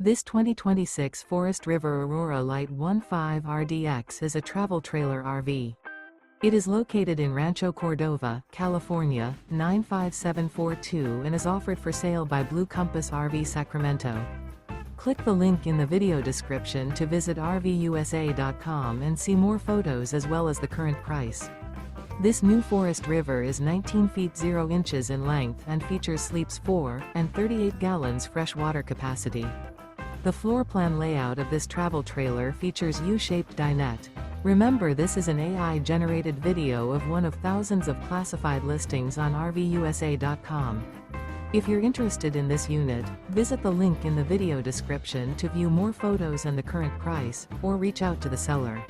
This 2026 Forest River Aurora Light 15 RDX is a travel trailer RV. It is located in Rancho Cordova, California, 95742 and is offered for sale by Blue Compass RV Sacramento. Click the link in the video description to visit RVUSA.com and see more photos as well as the current price. This new Forest River is 19 feet 0 inches in length and features sleeps 4 and 38 gallons fresh water capacity. The floor plan layout of this travel trailer features U-Shaped Dinette. Remember, this is an AI-generated video of one of thousands of classified listings on RVUSA.com. If you're interested in this unit, visit the link in the video description to view more photos and the current price, or reach out to the seller.